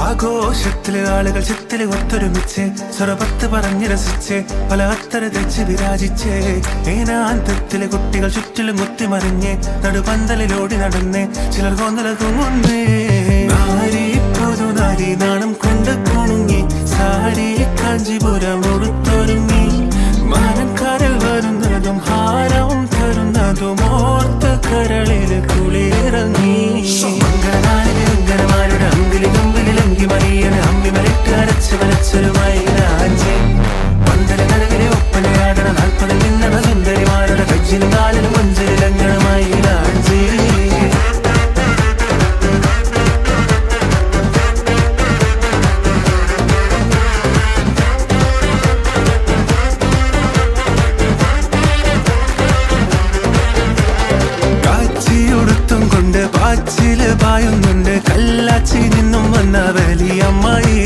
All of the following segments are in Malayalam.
ആഘോഷത്തില് ആളുകൾ ചിത്തില് ഒത്തൊരുമിച്ച് സ്വരപത്ത് പറഞ്ഞ് രസിച്ച് പല അത്തര തെച്ച് വിരാജിച്ച് ഏനാന്തത്തില് കുട്ടികൾ ചുറ്റിലും കുത്തിമറിഞ്ഞ് നടുപന്തലിലോടി നടന്ന് ചിലർ കൊന്നല തൂങ്ങുന്നേ നാരി പുതുനാരി നാണം കൊണ്ട് കുണുങ്ങി സാരി കാഞ്ചിപുരം ഉടുത്തൊരുങ്ങി മാനം കരൽ വരുന്നതും ഹാരവും തരുന്നതും ഓർത്ത് കരളില് കുളിയിറങ്ങി അങ്കരമാരുടെ അങ്കിലി കമ്പിലി മറിയാണ് അമ്മി മലിട്ട് അരച്ച് വരച്ചൊരുമായി പന്തല കരവിലെ ഒപ്പനയാടണ 40 നിന്നണ സുന്ദരിമാരുടെ കജ്ജിലും കാലിലും മഞ്ചരിലങ്ങണമായി കാച്ചിയുടുത്തും കൊണ്ട് പാച്ചില് പായുന്നുണ്ട് കല്ലാച്ചി നിന്നും വന്ന വലിയമ്മായി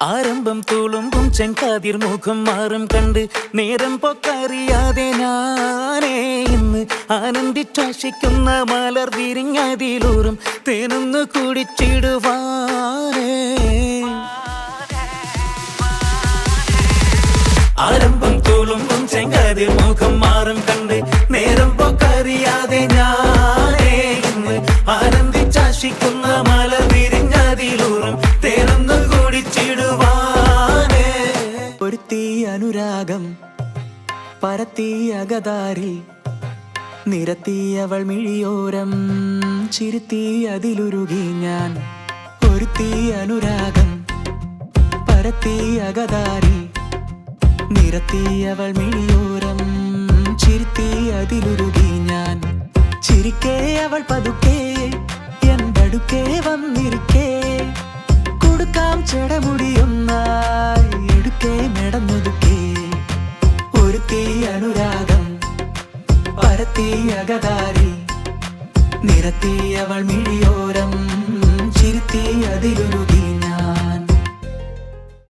ആരംഭം തുളുമ്പും ചെങ്കാതിർ മുഖം മാറും കണ്ട് നേരം പൊക്കറിയാതെ ഞാനേ ഇന്ന് ആനന്ദിച്ചാശിക്കുന്ന മലർ വിരിഞ്ഞതിലൂറും തേനൊന്ന് കുടിച്ചിടുവാനേ ആരംഭം തുളുമ്പും ചെങ്കാതിർ മുഖം മാറും കണ്ട് നേരം പൊക്കറിയാതെ ഞാനേ ഇന്ന് ആനന്ദിച്ചാശിക്കുന്ന മലർ വിരിഞ്ഞതിലൂറും തേനൊന്ന് കുടിച്ചിടുവാനേ ഒരുത്തി അനുരാഗം പരത്തി അകതാരിൽ നിരത്തിയവൾ മിഴിയോരം ചിരുത്തി അതിലുരുകി ഞാൻ ഒരുത്തി അനുരാഗം പരത്തി അകതാരിൽ നിരത്തിയവൾ മിഴിയോരം ചിരുത്തി അതിലുരുകി ഞാൻ ചിരിക്കേ അവൾ പതുക്കെ എന്തടുക്കേ വന്നിരിക്കേ കൊടുക്കാം ചെടമുടിയൊന്നായി എടുക്കേ നടന്നൊതുക്കേ ഒരുത്തി അനുരാഗം പരത്തി അകതാരി നിരത്തിയവൾ മിഴിയോരം ചിരുത്തി അതിലുരുകി